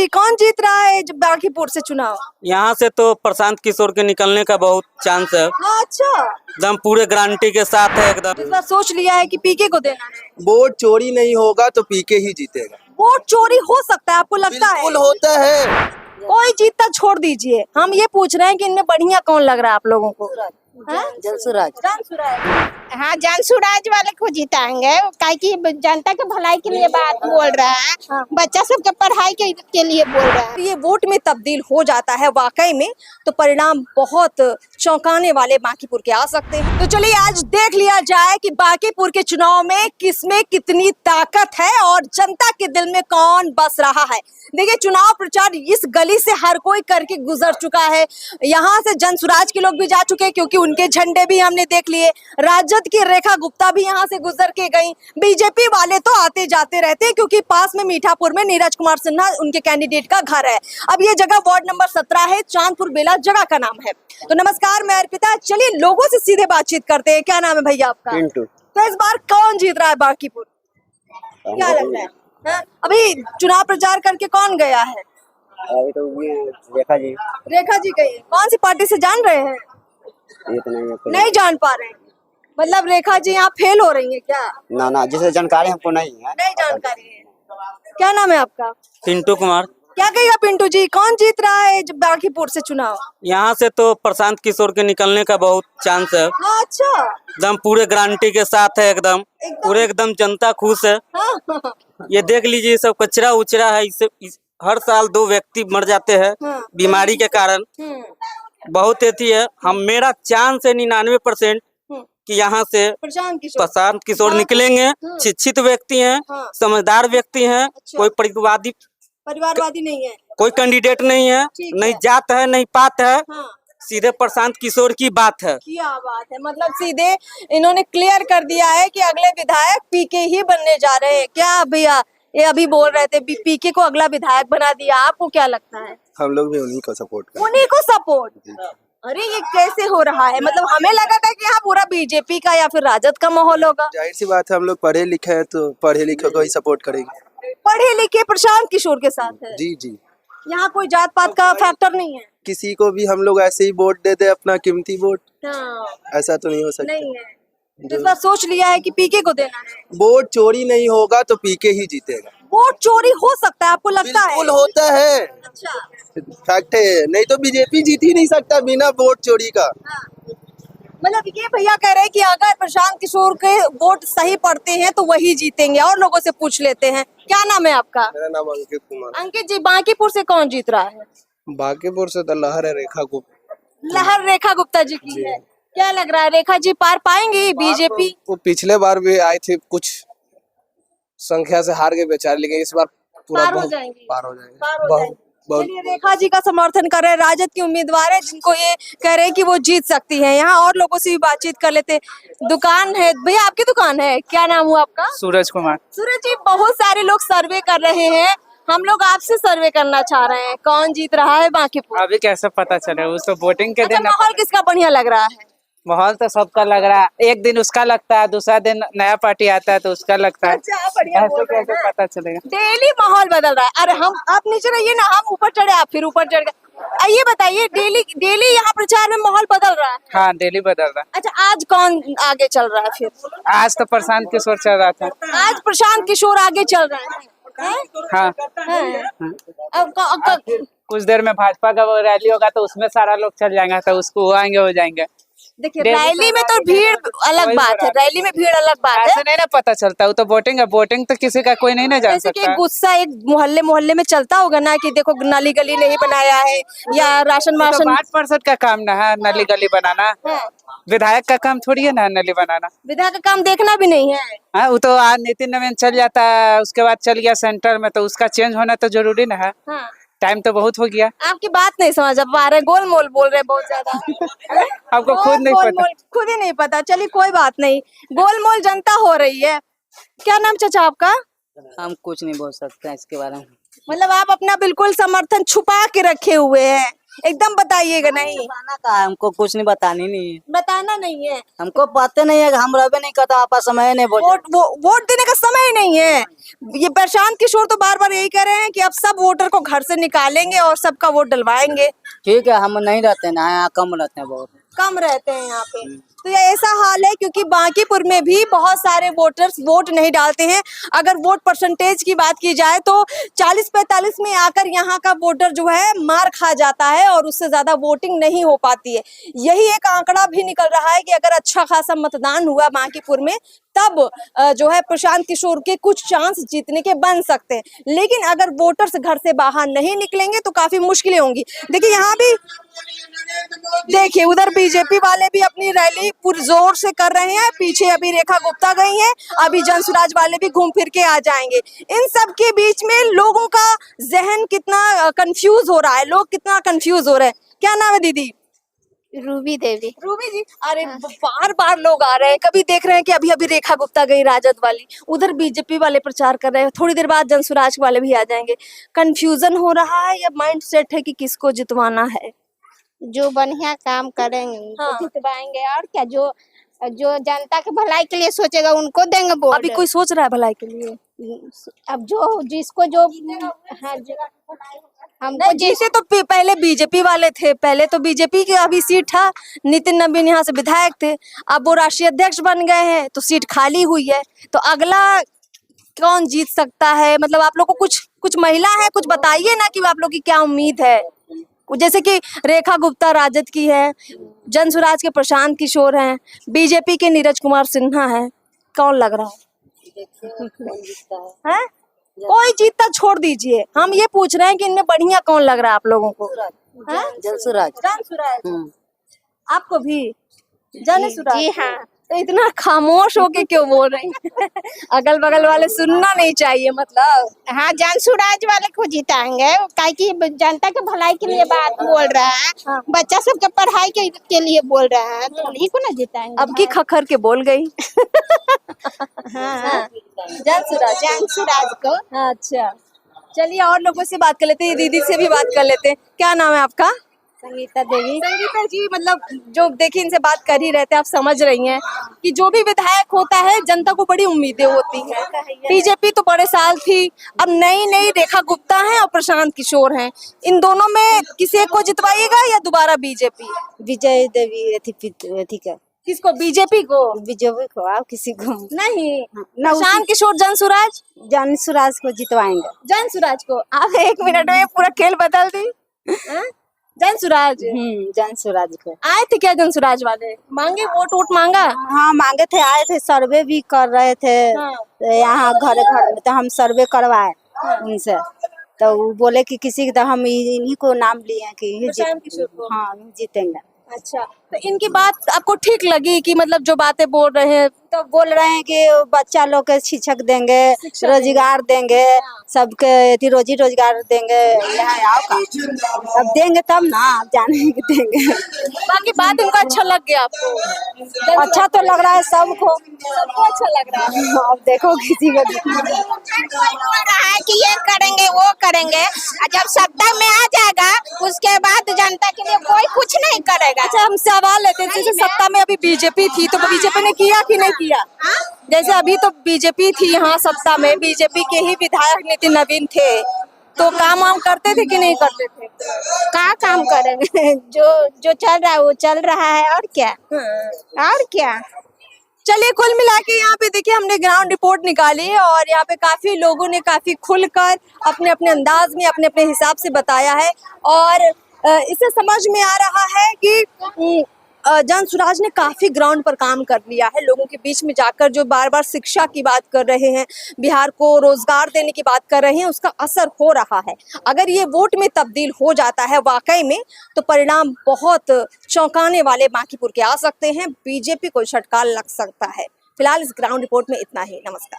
कौन जीत रहा है जब बांकीपुर से चुनाव? यहाँ से तो प्रशांत किशोर के निकलने का बहुत चांस है। अच्छा, एकदम पूरे गारंटी के साथ है एकदम। इस बार सोच लिया है कि पीके को देना है। वोट चोरी नहीं होगा तो पीके ही जीतेगा। वोट चोरी हो सकता है, आपको लगता है? बिल्कुल होता है। कोई जीतता छोड़ दीजिए, हम ये पूछ रहे हैं कि इनमें बढ़िया कौन लग रहा है आप लोगों को? जनसुराज। हाँ, जनसुराज वाले को जिताएंगे, काहे कि जनता के भलाई के लिए बात बोल रहा है। हाँ। बच्चा सबके पढ़ाई के लिए बोल रहा है। ये वोट में तब्दील हो जाता है वाकई में, तो परिणाम बहुत चौंकाने वाले बांकीपुर के आ सकते हैं। तो चलिए आज देख लिया जाए कि बांकीपुर के चुनाव में किसमें कितनी ताकत है और जनता के दिल में कौन बस रहा है। देखिए, चुनाव प्रचार इस गली से हर कोई करके गुजर चुका है। यहाँ से जनसुराज के लोग भी जा चुके हैं क्योंकि उनके झंडे भी हमने देख लिए। राजद की रेखा गुप्ता भी यहाँ से गुजर के गई। बीजेपी वाले तो आते जाते रहते हैं क्योंकि पास में मीठापुर में नीरज कुमार सिन्हा उनके कैंडिडेट का घर है। अब ये जगह वार्ड नंबर 17 है, चांदपुर बेला जगह का नाम है। तो नमस्कार, मैं अर्पिता। चलिए लोगों से सीधे बातचीत करते हैं। क्या नाम है भैया आपका? पिंटू। तो इस बार कौन जीत रहा है बांकीपुर? क्या लग रहा है? हाँ? अभी चुनाव प्रचार करके कौन गया है? अभी तो रेखा जी। रेखा जी गई है। कौन सी पार्टी से जान रहे हैं? ये तो नहीं जान पा रहे हैं। मतलब रेखा जी यहाँ फेल हो रही है क्या? ना जिसे जानकारी हमको नहीं है। नहीं जानकारी है। क्या नाम है आपका? पिंटू कुमार। क्या कहेगा पिंटू जी, कौन जीत रहा है जब बांकीपुर से चुनाव? यहाँ से तो प्रशांत किशोर के निकलने का बहुत चांस है। अच्छा, एकदम पूरे गारंटी के साथ है एकदम। पूरे एकदम जनता खुश है। हाँ। ये देख लीजिए, सब कचरा उचरा है। हर साल 2 व्यक्ति मर जाते हैं हाँ। बीमारी के कारण। बहुत एथी है। मेरा चांस है 99% कि यहाँ से प्रशांत किशोर निकलेंगे। शिक्षित व्यक्ति हैं, हाँ। समझदार व्यक्ति हैं। अच्छा। कोई परिवारवादी नहीं है, कोई कैंडिडेट नहीं है, नहीं जात है नहीं पात है। हाँ। सीधे प्रशांत किशोर की बात है। क्या बात है, मतलब सीधे इन्होंने क्लियर कर दिया है कि अगले विधायक पीके ही बनने जा रहे हैं। क्या भैया ये अभी बोल रहे थे पीके को अगला विधायक बना दिया, आपको क्या लगता है? हम लोग भी उन्हीं को सपोर्ट करते हैं। उन्हीं को सपोर्ट? अरे ये कैसे हो रहा है? मतलब हमें लगा था कि यहाँ पूरा बीजेपी का या फिर राजद का माहौल होगा। जाहिर सी बात है, हम लोग पढ़े लिखे हैं तो पढ़े लिखे को ही सपोर्ट करेंगे। पढ़े लिखे प्रशांत किशोर के साथ है। जी। यहाँ कोई जात पात का फैक्टर नहीं है। किसी को भी हम लोग ऐसे ही वोट दे दे, अपना कीमती वोट। हाँ। ऐसा तो नहीं हो सकता। नहीं है। इस बार सोच लिया है कि पीके को देना है। वोट चोरी नहीं होगा तो पीके ही जीतेगा। वोट चोरी हो सकता है, आपको लगता है? बिल्कुल होता है। अच्छा। फैक्ट है, नहीं तो बीजेपी जीत ही नहीं सकता बिना वोट चोरी का। हाँ। मतलब ये भैया कह रहे हैं कि अगर प्रशांत किशोर के वोट सही पड़ते हैं तो वही जीतेंगे। और लोगों से पूछ लेते हैं। क्या नाम है आपका? मेरा नाम अंकित कुमार। अंकित जी, बांकीपुर से कौन जीत रहा है? बांकीपुर से तो लहर है रेखा गुप्ता। लहर रेखा गुप्ता जी की है। क्या लग रहा है, रेखा जी पार पाएंगी बीजेपी? वो पिछले बार भी आए थे, कुछ संख्या से हार गए बेचारे, लेकिन इस बार पूरा पार हो जाएंगी। पार हो जाएंगे। पार हो जाएंगे। चलिए रेखा जी का समर्थन कर रहे हैं, राजद की उम्मीदवार है जिनको ये कह रहे हैं कि वो जीत सकती है। यहाँ और लोगों से भी बातचीत कर लेते। दुकान है भैया, आपकी दुकान है, क्या नाम हुआ आपका? सूरज कुमार। सूरज जी, बहुत सारे लोग सर्वे कर रहे हैं, हम लोग आपसे सर्वे करना चाह रहे हैं, कौन जीत रहा है बांकीपुर? अभी कैसे पता चले, उसको वोटिंग के अच्छा, दिन माहौल किसका बढ़िया लग रहा है? माहौल तो सबका लग रहा है। एक दिन उसका लगता है, दूसरा दिन नया पार्टी आता है तो उसका लगता है। अच्छा, बढ़िया बोल ऐसे रहे कैसे हैं। पता चलेगा? डेली माहौल बदल रहा है। अरे हम आप नीचे रहिए ना, हम ऊपर चढ़े आप फिर ऊपर चढ़ गए। ये बताइए, डेली यहाँ प्रचार में माहौल बदल रहा है? हाँ, डेली बदल रहा अच्छा, आज कौन आगे चल रहा है फिर? है। आज तो प्रशांत किशोर चल रहा था। आज प्रशांत किशोर आगे चल रहे हैं। हाँ। अब कुछ देर में भाजपा का वो रैली होगा तो उसमें सारा लोग चल जाएंगे, तो उसको वो आएंगे हो जाएंगे। देखिए, रैली में तो भीड़ अलग बात है, रैली में भीड़ अलग बात है। ऐसे नहीं ना पता चलता, वो तो वोटिंग है। वोटिंग तो किसी का कोई नहीं ना जान जैसे कि सकता। गुस्सा एक मोहल्ले में चलता होगा ना कि देखो नाली गली नहीं बनाया है या राशन तो वाशन। 8% का काम ना है नली गली बनाना। विधायक का काम थोड़ी है ना नली बनाना। विधायक का काम देखना भी नहीं है। हाँ, वो तो आज नितिन नवीन चल जाता है, उसके बाद चल गया सेंटर में, तो उसका चेंज होना तो जरूरी ना है। हाँ। टाइम तो बहुत हो गया। आपकी बात नहीं समझ पा रहे, गोल मोल बोल रहे बहुत ज्यादा। आपको खुद नहीं पता। खुद ही नहीं पता। चलिए कोई बात नहीं, गोल मोल जनता हो रही है। क्या नाम चाचा आपका? हम कुछ नहीं बोल सकते हैं इसके बारे में। मतलब आप अपना बिल्कुल समर्थन छुपा के रखे हुए हैं। एकदम बताइएगा नहीं, बताना का है, हमको कुछ नहीं बतानी नहीं है, बताना नहीं है। हमको पता नहीं है, हम रबे नहीं करता, आपका समय नहीं बोल। वोट देने का समय नहीं है। ये प्रशांत किशोर तो बार बार यही कह रहे हैं कि अब सब वोटर को घर से निकालेंगे और सबका वोट डलवाएंगे। ठीक है, हम नहीं रहते ना, यहाँ कम रहते हैं, बहुत कम रहते हैं यहाँ पे। तो ये ऐसा हाल है क्योंकि बांकीपुर में भी बहुत सारे वोटर्स वोट नहीं डालते हैं। अगर वोट परसेंटेज की बात की जाए तो 40-45 में आकर यहाँ का वोटर जो है मार खा जाता है और उससे ज्यादा वोटिंग नहीं हो पाती है। यही एक आंकड़ा भी निकल रहा है कि अगर अच्छा खासा मतदान हुआ बांकीपुर में तब जो है प्रशांत किशोर के कुछ चांस जीतने के बन सकते हैं। लेकिन अगर वोटर्स घर से बाहर नहीं निकलेंगे तो काफी मुश्किलें होंगी। देखिए यहाँ भी देखिए उधर बीजेपी वाले भी अपनी रैली पूरे जोर से कर रहे हैं। पीछे अभी रेखा गुप्ता गई हैं, अभी जनसुराज वाले भी घूम फिर के आ जाएंगे। इन सब के बीच में लोगों का जहन कितना कंफ्यूज हो रहा है, लोग कितना कंफ्यूज हो रहे हैं। क्या नाम है दीदी? रूबी देवी। रूबी जी, अरे बार बार लोग आ रहे हैं, कभी देख रहे हैं कि अभी अभी रेखा गुप्ता गई राजद वाली, उधर बीजेपी वाले प्रचार कर रहे हैं, थोड़ी देर बाद जनसुराज वाले भी आ जाएंगे। कंफ्यूजन हो रहा है या माइंड सेट है कि किसको जितवाना है? जो बढ़िया काम करेंगे उनको हाँ। जितवाएंगे, और क्या। जो जो जनता के भलाई के लिए सोचेगा उनको देंगे वोट। अभी कोई सोच रहा है भलाई के लिए? अब जो जिसको जो हाँ हमको नहीं, जैसे तो पहले बीजेपी वाले थे, पहले तो बीजेपी की अभी सीट था, नितिन नवीन यहाँ से विधायक थे, अब वो राष्ट्रीय अध्यक्ष बन गए हैं तो सीट खाली हुई है। तो अगला कौन जीत सकता है? मतलब आप लोग को कुछ महिला है, कुछ बताइए ना कि आप लोग की क्या उम्मीद है। जैसे कि रेखा गुप्ता राजद की है, जनसुराज के प्रशांत किशोर हैं, बीजेपी के नीरज कुमार सिन्हा है, कौन लग रहा है? कोई जीतता छोड़ दीजिए, हम ये पूछ रहे हैं कि इनमें बढ़िया कौन लग रहा है आप लोगों को? जनसुराज। जनसुराज आपको भी? जनसुराज? जी हाँ। तो इतना खामोश होके क्यों बोल रही हैं? अगल बगल वाले सुनना नहीं चाहिए मतलब? हाँ, जनसुराज वाले को जिताएंगे, काहे कि जनता के भलाई के लिए बात बोल रहा है। हाँ। बच्चा सबके पढ़ाई के लिए बोल रहा है, तो उन्हीं को ना जिताएंगे। अब की खखर के बोल गई। हाँ, जनसुराज को। अच्छा, चलिए और लोगों से बात कर लेते हैं, दीदी से भी बात कर लेते हैं। क्या नाम है आपका? संगीता देवी। संगीता जी, मतलब जो देखिए इनसे बात कर ही रहते हैं, आप समझ रही हैं कि जो भी विधायक होता है जनता को बड़ी उम्मीदें होती हैं। बीजेपी तो बड़े साल थी, अब नई रेखा गुप्ता हैं और प्रशांत किशोर हैं, इन दोनों में किसी एक को जितवाइएगा या दोबारा बीजेपी? विजय देवी ठीक है। किसको? बीजेपी को? बीजेपी को, आप किसी को नहीं, प्रशांत किशोर जनसुराज? जनसुराज को जितवाएंगे। जनसुराज को? आप 1 मिनट में पूरा खेल बदल दी। जनसुराज? जनसुराज को। आए थे क्या जनसुराज वाले? मांगे वोट मांगा? हाँ मांगे थे, आए थे, सर्वे भी कर रहे थे। हाँ। तो यहाँ घर में तो हम सर्वे करवाए उनसे, तो वो बोले कि किसी तो हम इन्हीं को नाम लिए कि प्रशांत किशोर को? हाँ जीतेंगे। अच्छा, तो इनकी बात आपको ठीक लगी कि मतलब जो बातें बोल रहे हैं? तो बोल रहे हैं कि बच्चा लोग के शिक्षक देंगे, रोजगार देंगे, सबके रोजी रोजगार देंगे। यहाँ आओ का अब देंगे तब ना, आप जाने के देंगे। बाकी बात इनका अच्छा लग गया आपको? अच्छा तो लग रहा है सबको अच्छा लग रहा है। अब देखो किसी को बोल रहा है कि ये करेंगे वो करेंगे, और जब सत्ता में आ जाएगा उसके बाद जनता के लिए कोई कुछ नहीं करेगा। अच्छा, हम सवाल लेते हैं, जैसे सत्ता में अभी बीजेपी थी तो बीजेपी ने किया कि नहीं किया? जैसे अभी तो बीजेपी थी यहाँ सत्ता में, बीजेपी के ही विधायक नितिन नवीन थे, तो काम वाम करते थे कि नहीं करते थे? क्या काम करेंगे? जो चल रहा है वो चल रहा है, और क्या। और क्या। चलिए, कुल मिला के यहाँ पे देखिए हमने ग्राउंड रिपोर्ट निकाली है और यहाँ पे काफी लोगों ने काफी खुलकर अपने अपने अंदाज में अपने अपने हिसाब से बताया है और इससे समझ में आ रहा है कि जनसुराज ने काफी ग्राउंड पर काम कर लिया है, लोगों के बीच में जाकर जो बार बार शिक्षा की बात कर रहे हैं, बिहार को रोजगार देने की बात कर रहे हैं, उसका असर हो रहा है। अगर ये वोट में तब्दील हो जाता है वाकई में तो परिणाम बहुत चौंकाने वाले बांकीपुर के आ सकते हैं, बीजेपी को झटका लग सकता है। फिलहाल इस ग्राउंड रिपोर्ट में इतना ही। नमस्कार।